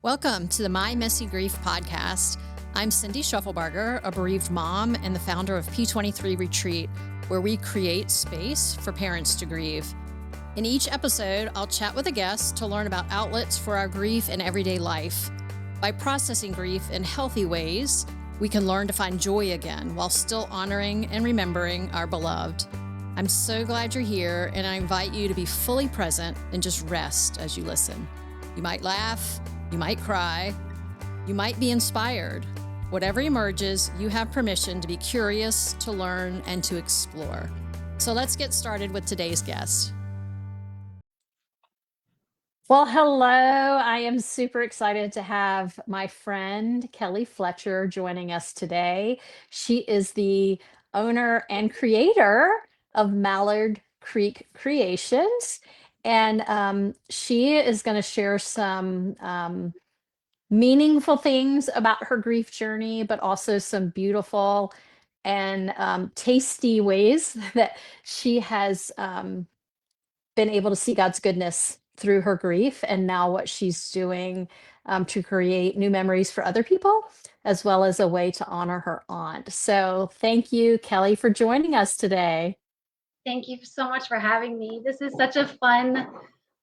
Welcome to the My Messy Grief podcast. I'm Cindy Schuffelbarger, a bereaved mom and the founder of P23 Retreat, where we create space for parents to grieve. In each episode, I'll chat with a guest to learn about outlets for our grief in everyday life. By processing grief in healthy ways, we can learn to find joy again while still honoring and remembering our beloved. I'm so glad you're here, and I invite you to be fully present and just rest as you listen. You might laugh, you might cry, you might be inspired. Whatever emerges, you have permission to be curious, to learn, and to explore. So let's get started with today's guest. Well, hello. I am super excited to have my friend Kelly Fletcher joining us today. She is the owner and creator of Mallard Creek Creations. And she is going to share some meaningful things about her grief journey, but also some beautiful and tasty ways that she has been able to see God's goodness through her grief, and now what she's doing to create new memories for other people, as well as a way to honor her aunt. So thank you, Kelly, for joining us today. Thank you so much for having me. This is such a fun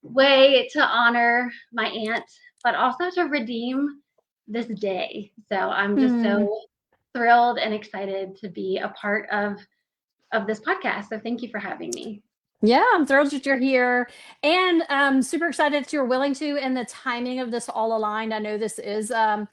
way to honor my aunt, but also to redeem this day. So I'm just so thrilled and excited to be a part of this podcast. So thank you for having me. Yeah, I'm thrilled that you're here, and super excited that you're willing to, and the timing of this all aligned. I know this is a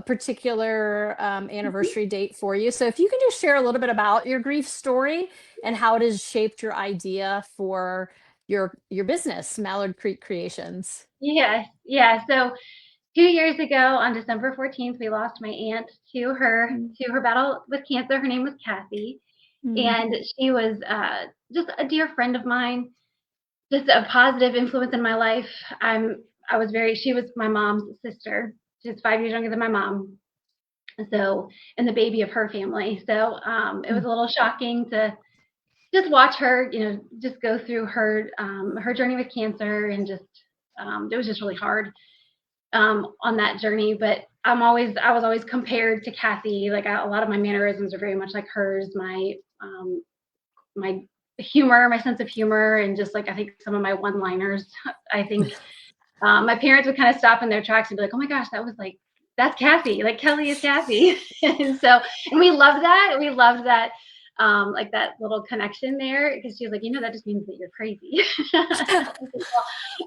particular anniversary date for you. So if you can just share a little bit about your grief story and how it has shaped your idea for your business, Mallard Creek Creations. Yeah. So 2 years ago on December 14th, we lost my aunt to her battle with cancer. Her name was Kathy. And she was just a dear friend of mine, just a positive influence in my life. She was my mom's sister. She's 5 years younger than my mom. So, and the baby of her family. So it was a little shocking to just watch her, just go through her journey with cancer, and just it was just really hard on that journey. But I was always compared to Kathy. Like a lot of my mannerisms are very much like hers. My humor, my sense of humor, and just like I think some of my one-liners. I think my parents would kind of stop in their tracks and be like, "Oh my gosh, that's Kathy. Like Kelly is Kathy." and we loved that. We loved that. Like that little connection there, because she's like, that just means that you're crazy.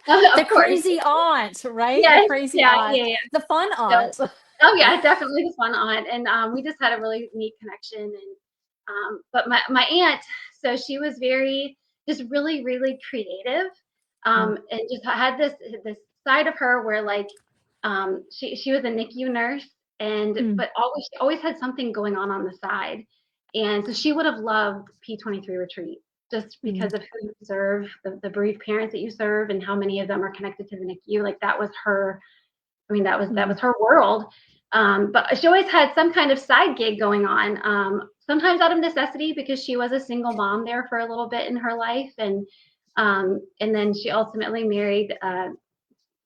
The crazy aunt, right? Yes, The crazy aunt. Yeah. The fun aunt. So, definitely the fun aunt. And we just had a really neat connection. And but my aunt, so she was just really, really creative. And just had this side of her where she was a NICU nurse, and but always had something going on the side. And so she would have loved P23 Retreat, just because of who you serve, the bereaved parents that you serve, and how many of them are connected to the NICU. Like that was her. I mean, that was her world. But she always had some kind of side gig going on. Sometimes out of necessity, because she was a single mom there for a little bit in her life, and then she ultimately married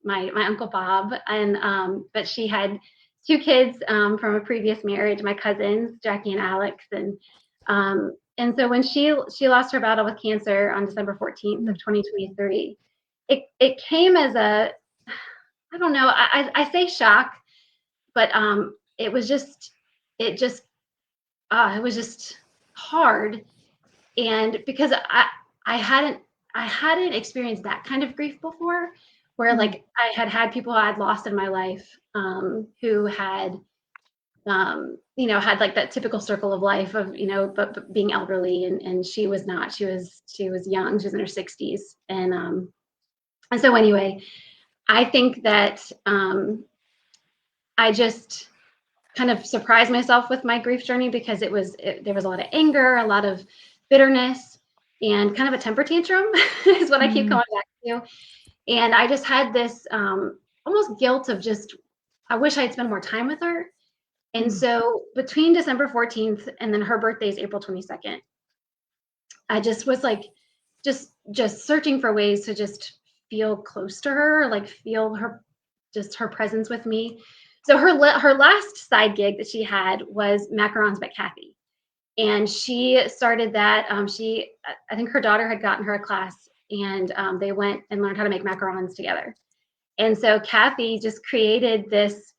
my Uncle Bob, and but she had 2 kids from a previous marriage, my cousins Jackie and Alex, and so when she lost her battle with cancer on December 14th of 2023, it came as a, I don't know, I say shock, but it was just hard, and because I hadn't experienced that kind of grief before, where like I had people I had lost in my life who had had like that typical circle of life of but being elderly, and she was not. She was young. She was in her 60s, and so anyway, I think that I just kind of surprised myself with my grief journey, because there was a lot of anger, a lot of bitterness, and kind of a temper tantrum is what I keep going back to. And I just had this almost guilt of just, I wish I had spent more time with her. And so between December 14th and then her birthday is April 22nd, I just was like, just searching for ways to just feel close to her, like feel her just her presence with me. So her last side gig that she had was Macarons by Kathy, and she started that. I think her daughter had gotten her a class, and they went and learned how to make macarons together. And so Kathy just created this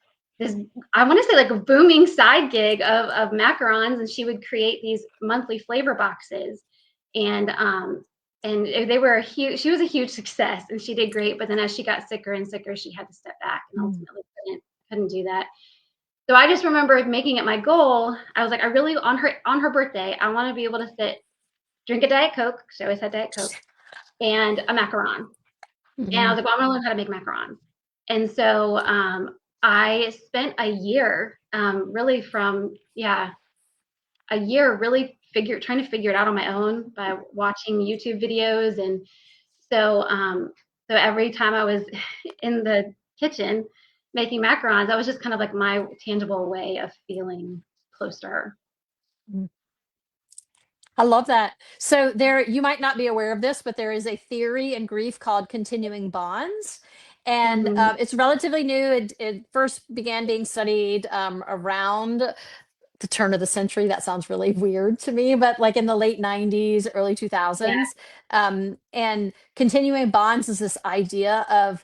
I want to say like a booming side gig of macarons, and she would create these monthly flavor boxes, and they were a huge. She was a huge success, and she did great. But then as she got sicker and sicker, she had to step back, and Mm. ultimately couldn't do that. So I just remember making it my goal. I was like, I really on her birthday, I want to be able to drink a Diet Coke. She always had Diet Coke and a macaron. And I Mhm. was like, well, I'm gonna learn how to make macarons. And so I spent a year, really a year really trying to figure it out on my own by watching YouTube videos. And so, so every time I was in the kitchen making macarons, that was just kind of like my tangible way of feeling close to her. Mm. I love that. So there, you might not be aware of this, but there is a theory in grief called continuing bonds. And Mm-hmm. it's relatively new. It first began being studied around the turn of the century. That sounds really weird to me, but like in the late 90s, early Yeah. 2000s. And continuing bonds is this idea of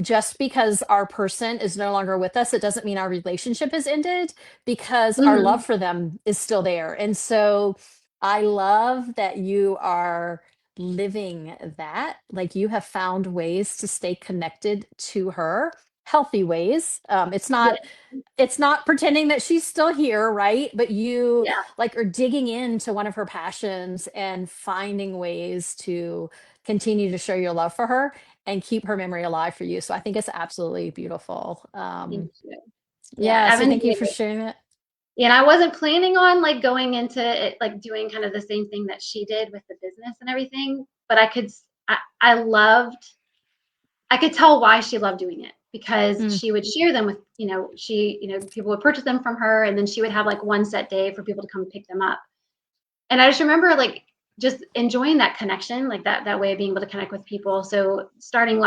just because our person is no longer with us, it doesn't mean our relationship has ended because our Mm-hmm. love for them is still there. And so I love that you are living that. Like you have found ways to stay connected to her, healthy ways. Yeah. It's not pretending that she's still here, right? But you Yeah. like are digging into one of her passions and finding ways to continue to show your love for her and keep her memory alive for you. So I think it's absolutely beautiful. Thank you. Yeah. Yeah, I've so thank you enjoyed for it. sharing it. Yeah, and I wasn't planning on like going into it, like doing kind of the same thing that she did with the business and everything. But I loved, I could tell why she loved doing it because Mm. she would share them with, people would purchase them from her, and then she would have like one set day for people to come pick them up. And I just remember like just enjoying that connection, like that way of being able to connect with people. So starting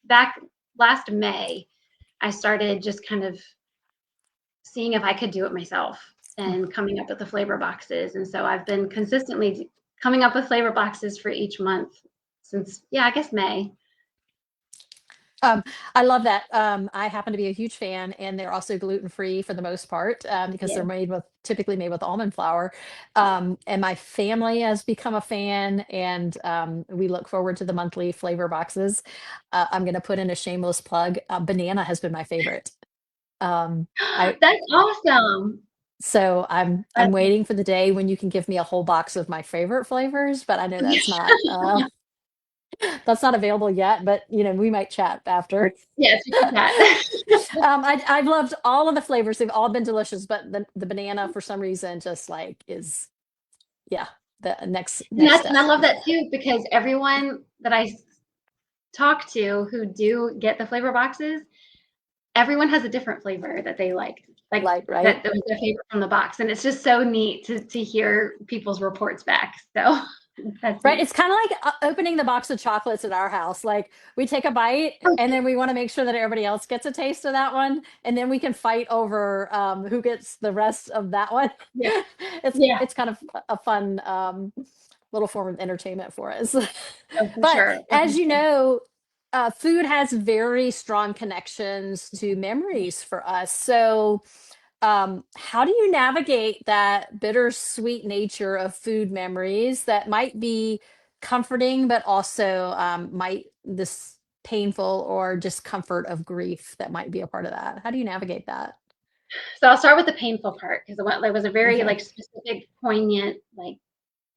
back last May, I started just kind of seeing if I could do it myself and coming up with the flavor boxes. And so I've been consistently coming up with flavor boxes for each month since, yeah, I guess May. Um, I love that. I happen to be a huge fan, and they're also gluten free for the most part because Yeah. they're typically made with almond flour. Yeah. And my family has become a fan, and we look forward to the monthly flavor boxes. I'm going to put in a shameless plug. Banana has been my favorite. I That's awesome. so I'm That's waiting for the day when you can give me a whole box of my favorite flavors, but I know that's not available yet. But we might chat after. yes, we can chat. I've loved all of the flavors. They've all been delicious, but the banana for some reason just like is yeah, the next And I step. love that too because everyone that I talk to who do get the flavor boxes, everyone has a different flavor that they like Like, right? that was their favorite from the box, and it's just so neat to hear people's reports back. So that's Right. neat. It's kind of like opening the box of chocolates at our house. Like we take a bite and then we want to make sure that everybody else gets a taste of that one. And then we can fight over who gets the rest of that one. Yeah, it's yeah, it's kind of a fun little form of entertainment for us. oh, for But sure. Oh, for as you sure. know, food has very strong connections to memories for us. So how do you navigate that bittersweet nature of food memories that might be comforting, but also might this painful or discomfort of grief that might be a part of that? How do you navigate that? So I'll start with the painful part because there was a very Okay. like specific, poignant like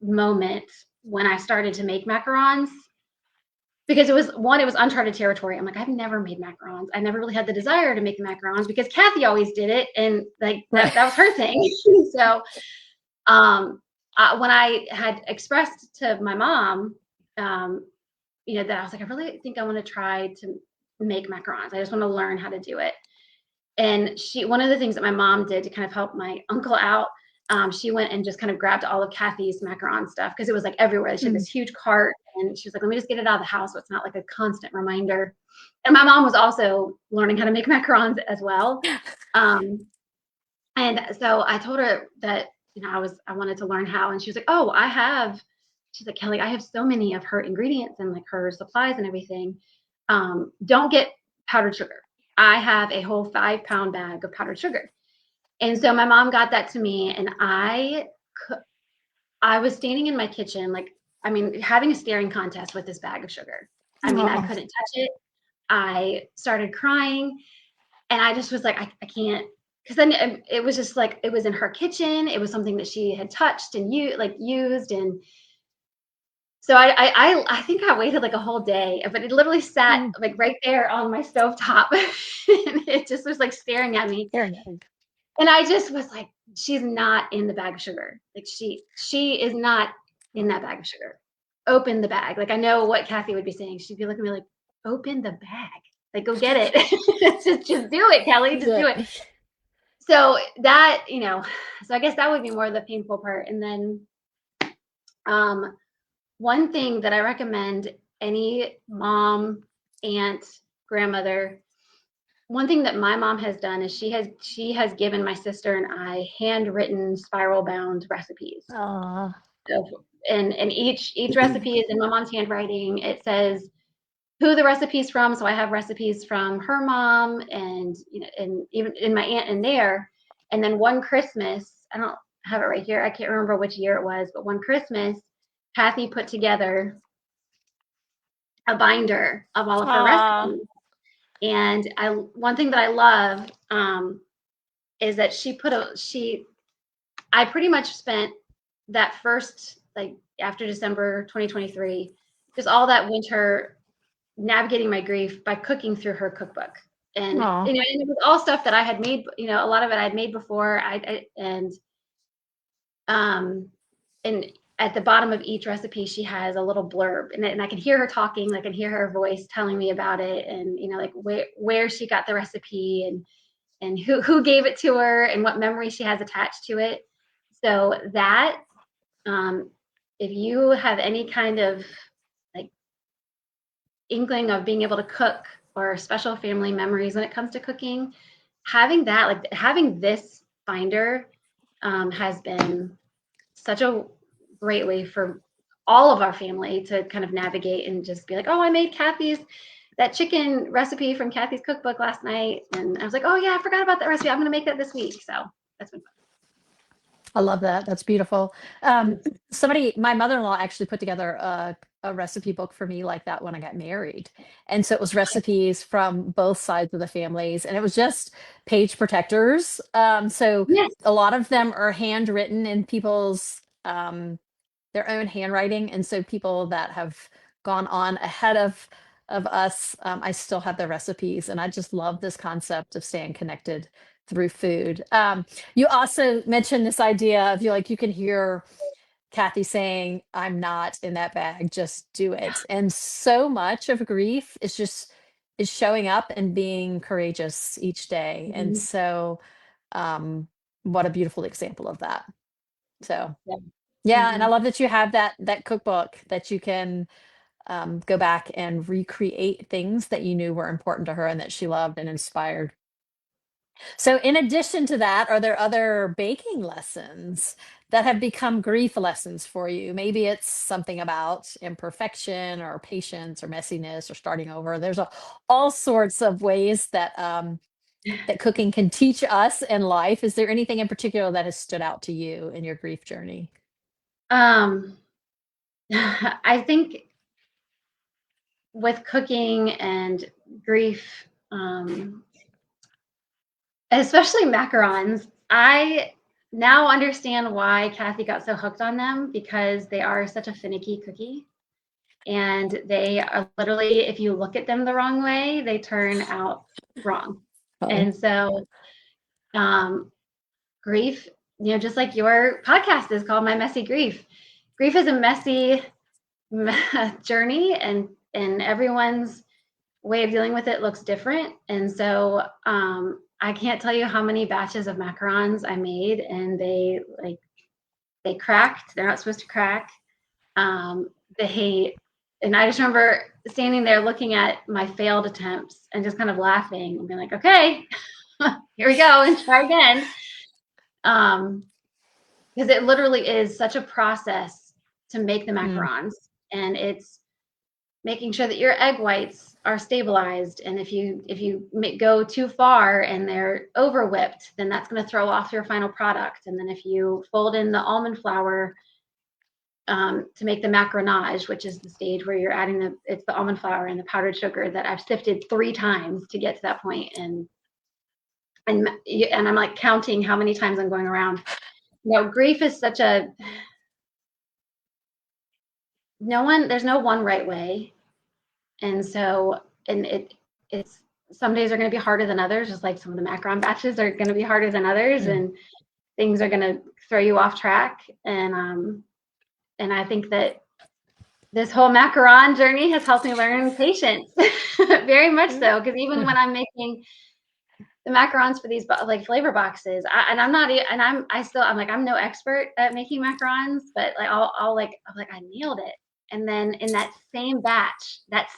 moment when I started to make macarons because it was uncharted territory. I'm like, I've never made macarons. I never really had the desire to make the macarons because Kathy always did it, and like Right. that was her thing. So when I had expressed to my mom, um, that I was like, I really think I want to try to make macarons. I just want to learn how to do it. And one of the things that my mom did to kind of help my uncle out she went and just kind of grabbed all of Kathy's macaron stuff because it was like everywhere. She had Mm. this huge cart, and she was like, let me just get it out of the house so it's not like a constant reminder. And my mom was also learning how to make macarons as well. Um, and so I told her that, I wanted to learn how, and she was like, oh, she's like, Kelly, I have so many of her ingredients and like her supplies and everything. Don't get powdered sugar. I have a whole 5-pound bag of powdered sugar. And so my mom got that to me, and I was standing in my kitchen, like, I mean, having a staring contest with this bag of sugar. I mean, I Oh, couldn't touch it. I started crying, and I just was like, I can't, because then it was just like it was in her kitchen. It was something that she had touched and used, and so I think I waited like a whole day, but it literally sat mm. like right there on my stovetop, and it just was like staring at me. There you And I just was like, she's not in the bag of sugar. Like she is not in that bag of sugar. Open the bag. Like I know what Kathy would be saying. She'd be looking at me like, open the bag. Like go get it. just do it, Kelly. Just do go. it. So that, so I guess that would be more the painful part. And then one thing that I recommend any mom, aunt, grandmother, one thing that my mom has done is she has given my sister and I handwritten spiral bound recipes. Oh, So, and each recipe is in my mom's handwriting. It says who the recipe's from. So I have recipes from her mom and and even in my aunt in there. And then one Christmas, I don't have it right here. I can't remember which year it was, but one Christmas, Kathy put together a binder of all of her ah, recipes. And one thing that I love is that I pretty much spent that first, like after December 2023, just all that winter navigating my grief by cooking through her cookbook. And, oh, and it was all stuff that I had made, a lot of it I'd made before. Um, and at the bottom of each recipe, she has a little blurb, and I can hear her talking. I can hear her voice telling me about it, and like where she got the recipe, and who gave it to her, and what memory she has attached to it. So that, um, if you have any kind of like inkling of being able to cook or special family memories when it comes to cooking, having this binder has been such a great way for all of our family to kind of navigate and just be like, oh, I made that chicken recipe from Kathy's cookbook last night. And I was like, oh yeah, I forgot about that recipe. I'm going to make that this week. So that's been I love that. That's beautiful. fun. My mother-in-law actually put together a recipe book for me like that when I got married. And so it was recipes from both sides of the families, and it was just page protectors. So Yes. a lot of them are handwritten in people's their own handwriting, and so people that have gone on ahead of us, I still have the recipes, and I just love this concept of staying connected through food. You also mentioned this idea of you can hear Kathy saying, "I'm not in that bag, just do it." And so much of grief is showing up and being courageous each day. And Mhm. so what a beautiful example of that. So Yeah. yeah, and I Mhm. love that you have that cookbook that you can go back and recreate things that you knew were important to her and that she loved and inspired. So, in addition to that, are there other baking lessons that have become grief lessons for you? Maybe it's something about imperfection or patience or messiness or starting over. There's all sorts of ways that cooking can teach us in life. Is there anything in particular that has stood out to you in your grief journey? Um, I think with cooking and grief, especially macarons, I now understand why Kathy got so hooked on them because they are such a finicky cookie. And they are literally, if you look at them the wrong way, they turn out wrong. Oh, And so, um, grief, just like your podcast is called My Messy Grief. Grief is a messy journey, and everyone's way of dealing with it looks different. And so, I can't tell you how many batches of macarons I made, and they cracked. They're not supposed to crack. Um, they and I just remember standing there looking at my failed attempts and just kind of laughing and being like, okay, here we go and try again. Because it literally is such a process to make the Mm, macarons, and it's making sure that your egg whites are stabilized. And if you go too far and they're over whipped, then that's going to throw off your final product. And then if you fold in the almond flour to make the macaronage, which is the stage where you're adding it's the almond flour and the powdered sugar that I've sifted 3 times to get to that point, and I'm like counting how many times I'm going around. Grief is such a there's no one right way. And so, and it's some days are going to be harder than others, just like some of the macaron batches are going to be harder than others, mm, and things are going to throw you off track. And I think that this whole macaron journey has helped me learn patience, very much so. Because even when I'm making the macarons for these like flavor boxes, I'm not, and I'm like, I'm no expert at making macarons, but like I'm like, I nailed it. And then in that same batch that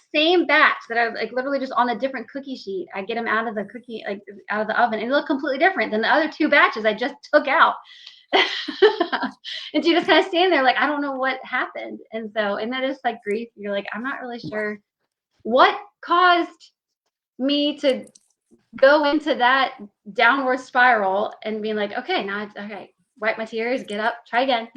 I like literally just on a different cookie sheet, I get them out of the cookie, like out of the oven, and they look completely different than the other 2 batches I just took out. And so you just kind of stand there like, I don't know what happened. And that is like grief. You're like, I'm not really sure what caused me to go into that downward spiral and being like, okay, now it's okay. Wipe my tears, get up, try again.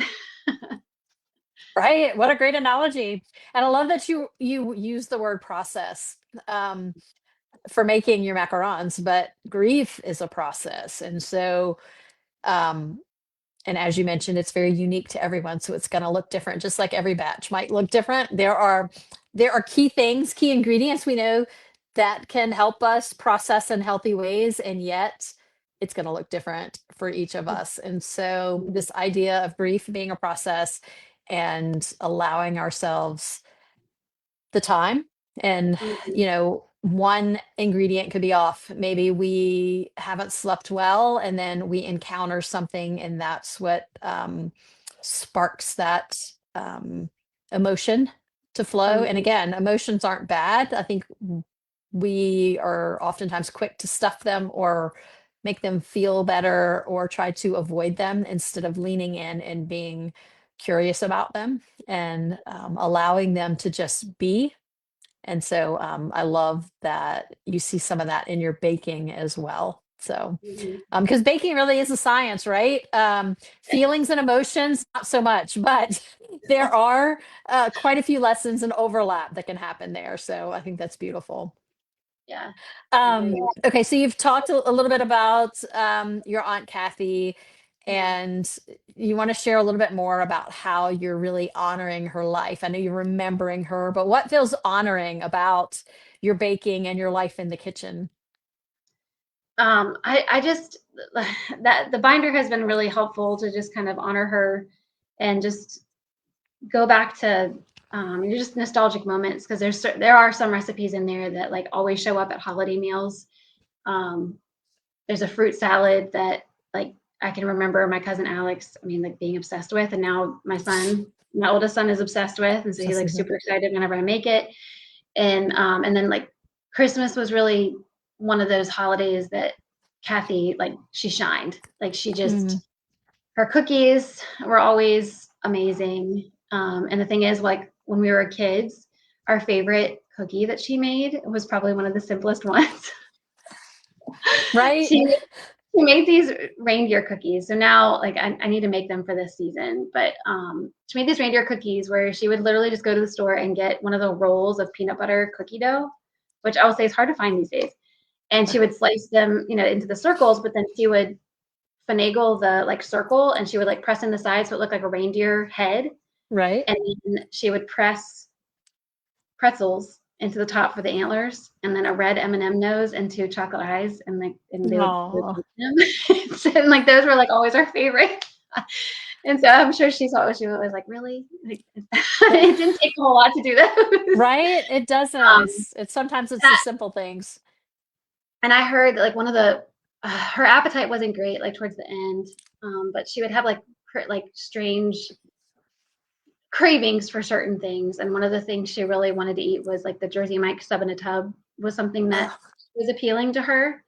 right. What a great analogy. And I love that you use the word process um, for making your macarons, but grief is a process. And so um, and as you mentioned, it's very unique to everyone, so it's going to look different, just like every batch might look different. There are key things, key ingredients we know that can help us process in healthy ways, and yet it's going to look different for each of us. And so this idea of grief being a process and allowing ourselves the time, and one ingredient could be off. Maybe we haven't slept well, and then we encounter something, and that's what sparks that emotion to flow. And again, emotions aren't bad. I think we are oftentimes quick to stuff them or make them feel better or try to avoid them instead of leaning in and being curious about them and allowing them to just be. And so I love that you see some of that in your baking as well. So, because baking really is a science, right? Feelings and emotions, not so much, but there are quite a few lessons and overlap that can happen there. So I think that's beautiful. Yeah. Very Okay, so you've talked a little bit about your Aunt Kathy, yeah. and you want to share a little bit more about how you're really honoring her life. I know you're remembering her, but what feels honoring about your baking and your life in the kitchen? I just that the binder has been really helpful to just kind of honor her and just go back to just nostalgic moments, because there are some recipes in there that like always show up at holiday meals. Um, there's a fruit salad that like I can remember my cousin Alex, I mean, like being obsessed with, and now my oldest son is obsessed with, and so he's like super excited whenever I make it. And then like Christmas was really one of those holidays that Kathy, like, she shined. Like she Mm, just her cookies were always amazing. And the thing is, like when we were kids, our favorite cookie that she made was probably one of the simplest ones. right? she she made these reindeer cookies. So now like I need to make them for this season. But she made these reindeer cookies where she would literally just go to the store and get one of the rolls of peanut butter cookie dough, which I will say is hard to find these days. And she would slice them, into the circles, but then she would finagle the like circle, and she would like press in the side so it looked like a reindeer head. Right. And then she would press pretzels into the top for the antlers, and then a red M&M nose and 2 chocolate eyes, and like and they would Oh, eat them. And like those were like always our favorite. And so I'm sure she was like, really? Like, it didn't take a whole lot to do those. right. It doesn't. Um, It's sometimes it's the simple things. and I heard like one of the her appetite wasn't great, like towards the end, but she would have like strange cravings for certain things. And one of the things she really wanted to eat was like the Jersey Mike sub in a tub was something that Oh, was appealing to her.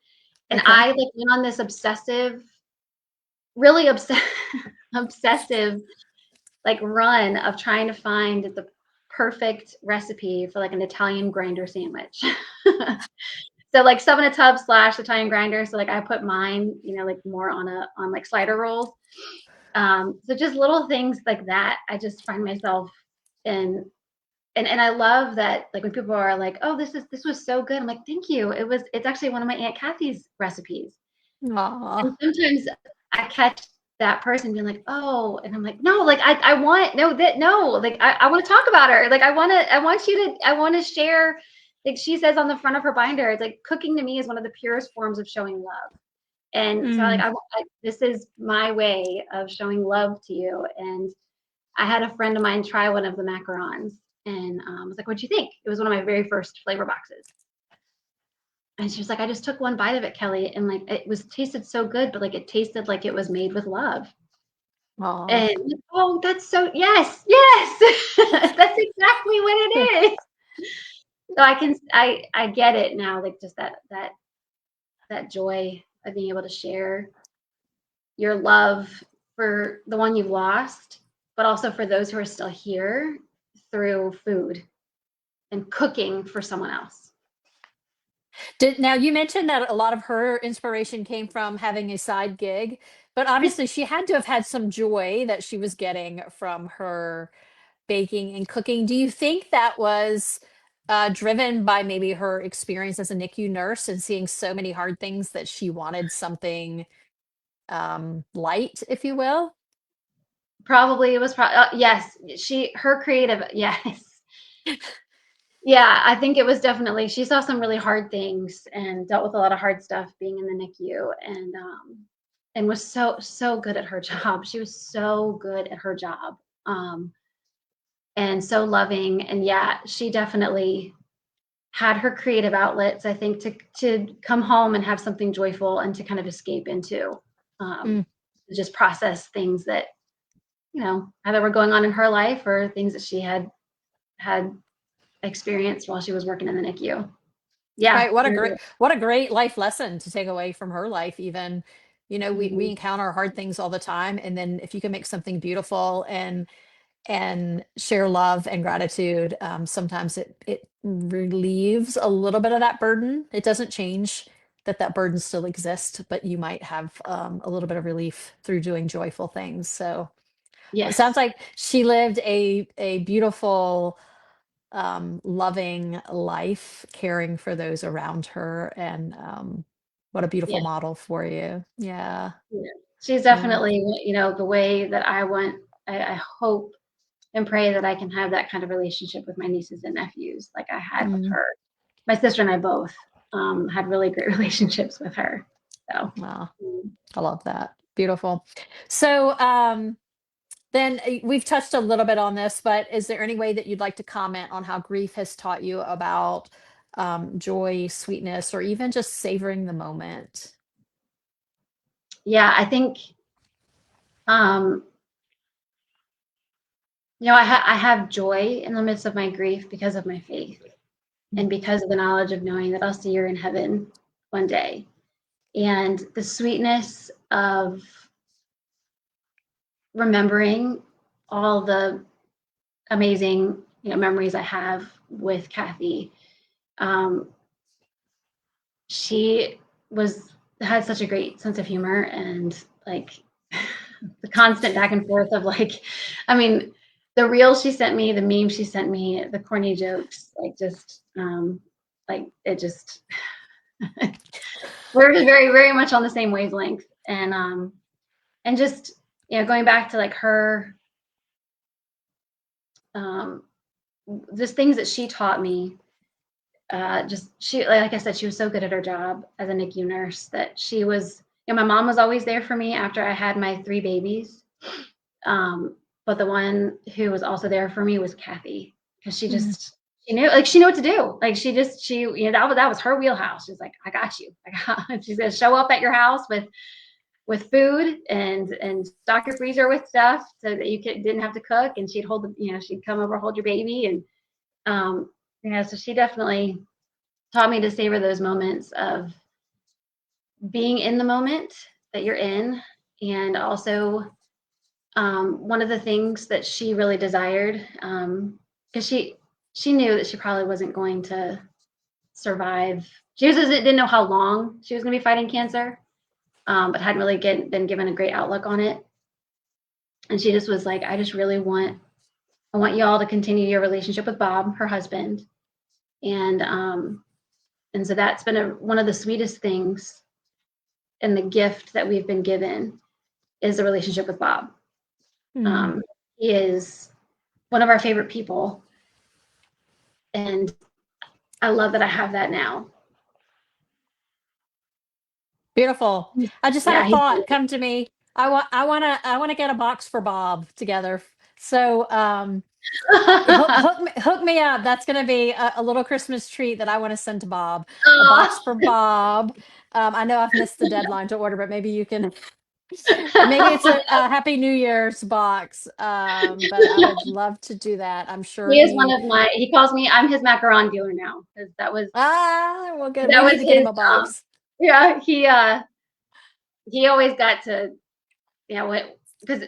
And okay. I like went on this obsessive, really obsessive like run of trying to find the perfect recipe for like an Italian grinder sandwich. So like sub in a tub slash Italian grinder. So like I put mine, like more on like slider rolls. So just little things like that. I just find myself in, and I love that like when people are like, oh, this was so good. I'm like, thank you. It's actually one of my Aunt Kathy's recipes. Aw. And sometimes I catch that person being like, oh, and I'm like, no, like I want no that no, like I want to talk about her. Like I want to share. Like she says on the front of her binder, it's like cooking to me is one of the purest forms of showing love. And so Mm. this is my way of showing love to you. And I had a friend of mine try one of the macarons, and I was like, what'd you think? It was one of my very first flavor boxes. And she was like, I just took one bite of it, Kelly, and like it was tasted so good, but like it tasted like it was made with love. Aw. And oh, that's so yes, yes, that's exactly what it is. So I get it now, like just that joy of being able to share your love for the one you've lost, but also for those who are still here through food and cooking for someone else. Now you mentioned that a lot of her inspiration came from having a side gig, but obviously she had to have had some joy that she was getting from her baking and cooking. Do you think that was driven by maybe her experience as a NICU nurse and seeing so many hard things that she wanted something light, if you will? Probably it was yes, her creative yes. Yeah, I think it was definitely she saw some really hard things and dealt with a lot of hard stuff being in the NICU, and was so good at her job. She was so good at her job. Um and so loving, and yeah, she definitely had her creative outlets, I think, to come home and have something joyful and to kind of escape into, Mm. to just process things that, either were going on in her life or things that she had experienced while she was working in the NICU. Yeah. Right. What a great life lesson to take away from her life, even. You know, we Mhm. encounter hard things all the time. And then if you can make something beautiful and share love and gratitude, sometimes it relieves a little bit of that burden. It doesn't change that burden still exists, but you might have a little bit of relief through doing joyful things. So it sounds Yes. like she lived a beautiful, loving life, caring for those around her, and what a beautiful Yes. model for you. Yeah, Yeah. She's yeah. definitely, the way that I want. I hope and pray that I can have that kind of relationship with my nieces and nephews like I had with Mm, her. My sister and I both had really great relationships with her. So, wow, mm, I love that. Beautiful. So, then we've touched a little bit on this, but is there any way that you'd like to comment on how grief has taught you about joy, sweetness, or even just savoring the moment? yeah, I think, um, I have joy in the midst of my grief because of my faith and Mm, because of the knowledge of knowing that I'll see her in heaven one day. And the sweetness of remembering all the amazing, memories I have with Kathy. Um, she was had such a great sense of humor, and like the constant back and forth of like, I mean, the reel she sent me, the meme she sent me, the corny jokes, like it just we're just very very much on the same wavelength, and just going back to like her, um, just things that she taught me. Just she, like I said, she was so good at her job as a NICU nurse that she was. My mom was always there for me after I had my three babies. But the one who was also there for me was Kathy, because she mm, just she knew, like, she knew what to do. Like, that was her wheelhouse. She's like, I got you. She's gonna show up at your house with food and stock your freezer with stuff so that didn't have to cook. And she'd come over, hold your baby, and so she definitely taught me to savor those moments of being in the moment that you're in. And also, one of the things that she really desired, because she knew that she probably wasn't going to survive. Didn't know how long she was going to be fighting cancer, but hadn't really been given a great outlook on it. And she just was like, I want you all to continue your relationship with Bob, her husband. And so that's been one of the sweetest things, and the gift that we've been given is the relationship with Bob. He is one of our favorite people, and I love that I have that now. Beautiful. I just had Yeah, a thought come to me. I want to get a box for Bob together. So hook me up. That's going to be a little Christmas treat that I want to send to Bob. A box for Bob. I know I've missed the deadline to order, but maybe you can. Maybe it's a Happy New Year's box. But I would love to do that. I'm sure he is one of my. He calls me. I'm his macaron dealer now, because that was. Well, good. That We was need to get his. him a box. Yeah, he always got to. Because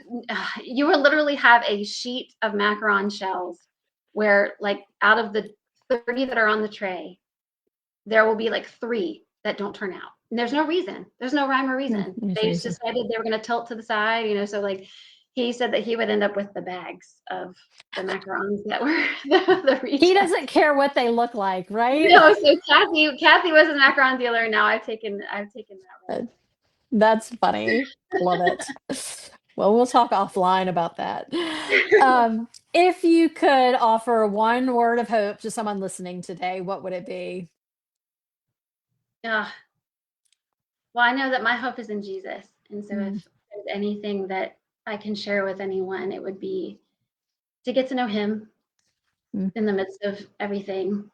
you will literally have a sheet of macaron shells where, like, out of the 30 that are on the tray, there will be like 3 that don't turn out. And there's no reason. There's no rhyme or reason. They just decided they were going to tilt to the side, so like he said that he would end up with the bags of the macarons that were the retail. He doesn't care what they look like, right? No, so Kathy was a macaron dealer. Now I've taken that role. That's funny. Love it. Well, we'll talk offline about that. If you could offer one word of hope to someone listening today, what would it be? Yeah. Well, I know that my hope is in Jesus. And so if there's anything that I can share with anyone, it would be to get to know him in the midst of everything.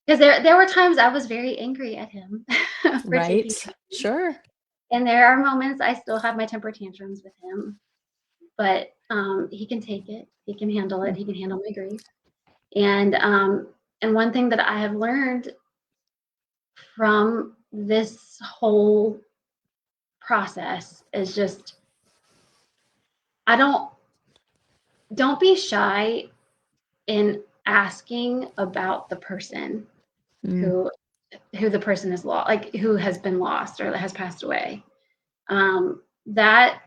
Because there were times I was very angry at him for taking Right. Sure. And there are moments I still have my temper tantrums with him, but he can take it. He can handle it. He can handle my grief. And one thing that I have learned from this whole process is just, don't be shy in asking about the person who the person is lost, like who has been lost or that has passed away. That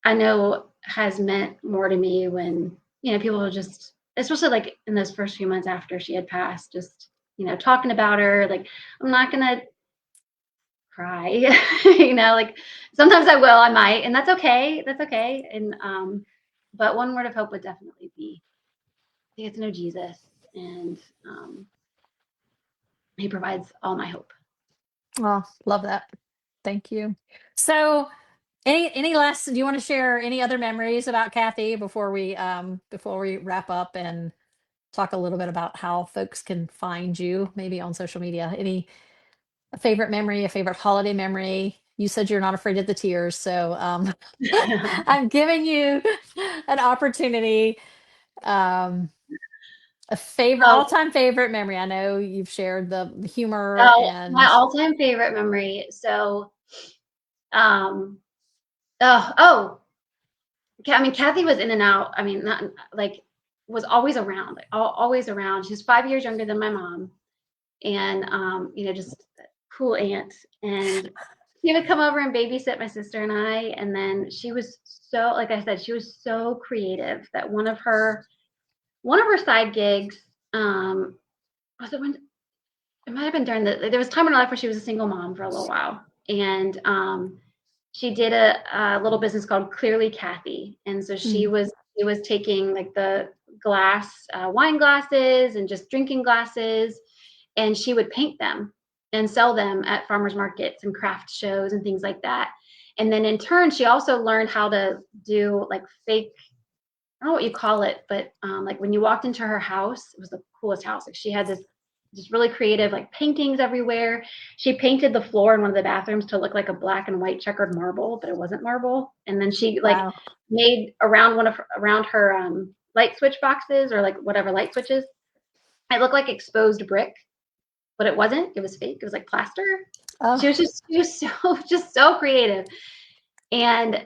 I know has meant more to me when, people are just, especially like in those first few months after she had passed, just, talking about her, like, I'm not going to cry, like sometimes I might, and that's okay. That's okay. And, but one word of hope would definitely be to get to know Jesus, and he provides all my hope. Oh, love that. Thank you. So any last, do you want to share any other memories about Kathy before we wrap up and talk a little bit about how folks can find you maybe on social media? A favorite memory, a favorite holiday memory? You said you're not afraid of the tears, so I'm giving you an opportunity. A favorite, all-time favorite memory. I know you've shared the humor My and all-time favorite memory. So, I mean, Kathy was in and out. I mean, not like was always around, like always around. She's 5 years younger than my mom, and just a cool aunt. And she would come over and babysit my sister and I. And then she was so, like I said, she was so creative that one of her side gigs, was it when it might have been there was a time in her life where she was a single mom for a little while, and she did a little business called Clearly Kathy, and so she was taking like the glass wine glasses and just drinking glasses, and she would paint them and sell them at farmers markets and craft shows and things like that. And then in turn, she also learned how to do like fake don't know what you call it, but like when you walked into her house, it was the coolest house. Like she had this just really creative like paintings everywhere. She painted the floor in one of the bathrooms to look like a black and white checkered marble, but it wasn't marble. And then she like Wow. made around her light switch boxes or like whatever light switches. It looked like exposed brick, but it wasn't. It was fake. It was like plaster. Oh, She was so just so creative. And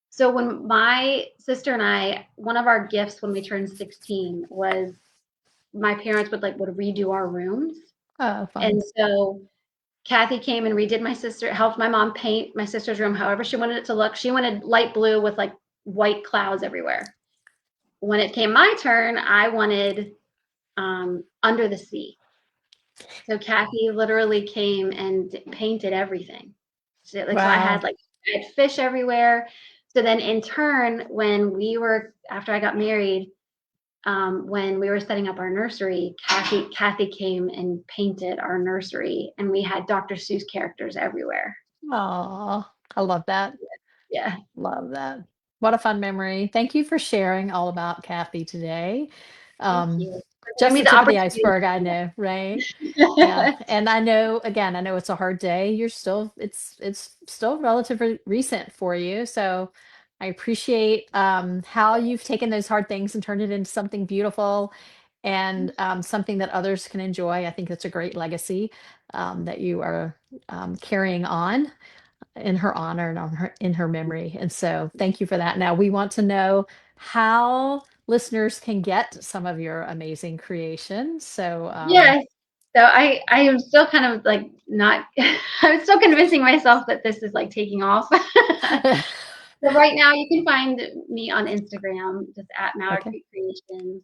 so when my sister and I, one of our gifts when we turned 16 was my parents would redo our rooms. oh, fun. And so Kathy came and redid helped my mom paint my sister's room however she wanted it to look. She wanted light blue with like white clouds everywhere. When it came my turn, I wanted under the sea. So Kathy literally came and painted everything. So, like, so Wow. I had fish everywhere. So then in turn, after I got married, when we were setting up our nursery, Kathy came and painted our nursery, and we had Dr. Seuss characters everywhere. Oh, I love that. Yeah, Love that. What a fun memory. Thank you for sharing all about Kathy today. thank Um, you for giving just me the the tip of the opportunity. iceberg, I know, right? Yeah. And I know, again, I know it's a hard day. It's still relatively recent for you. So I appreciate how you've taken those hard things and turned it into something beautiful and something that others can enjoy. I think that's a great legacy that you are carrying on in her honor and in her memory. And so thank you for that. Now we want to know how listeners can get some of your amazing creations. So Yes. So I am still kind of like not I'm still convincing myself that this is like taking off. So right now you can find me on Instagram just at Mallard okay. Creek Creations.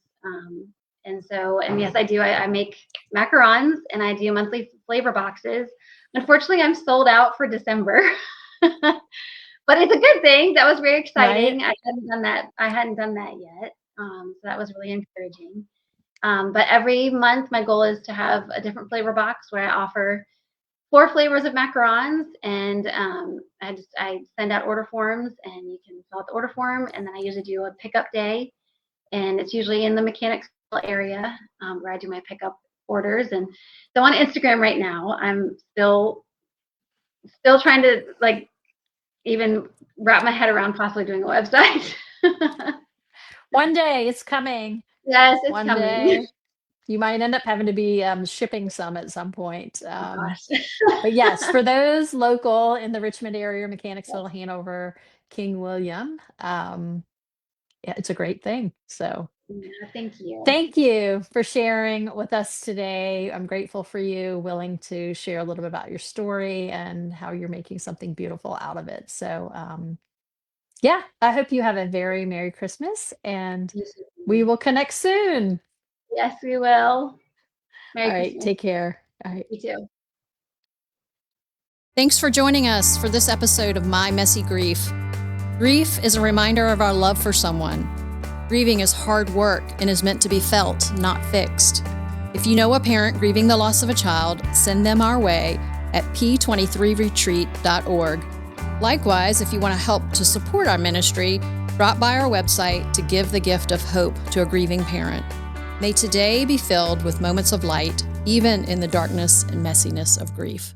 And yes, I do. I make macarons and I do monthly flavor boxes. Unfortunately, I'm sold out for December, but it's a good thing. That was very Right. exciting. I hadn't done that. I hadn't done that yet. So that was really encouraging. But every month, my goal is to have a different flavor box where I offer 4 flavors of macarons, and I send out order forms, and you can fill out the order form, and then I usually do a pickup day, and it's usually in the Mechanicsville area where I do my pickup orders. And so on Instagram right now, I'm still trying to like even wrap my head around possibly doing a website. One day it's coming. Yes, it's One coming. day you might end up having to be shipping some at some point. Oh gosh. But yes, for those local in the Richmond area, Mechanicsville, Hanover, King William, yeah, it's a great thing. So Yeah, thank you. thank you for sharing with us today. I'm grateful for you willing to share a little bit about your story and how you're making something beautiful out of it. So, yeah, I hope you have a very Merry Christmas and You we too. will connect soon. Yes, we will. All Merry right, Christmas. take care. All right. You too. Thanks for joining us for this episode of My Messy Grief. Grief is a reminder of our love for someone. Grieving is hard work and is meant to be felt, not fixed. If you know a parent grieving the loss of a child, send them our way at p23retreat.org. Likewise, if you want to help to support our ministry, drop by our website to give the gift of hope to a grieving parent. May today be filled with moments of light, even in the darkness and messiness of grief.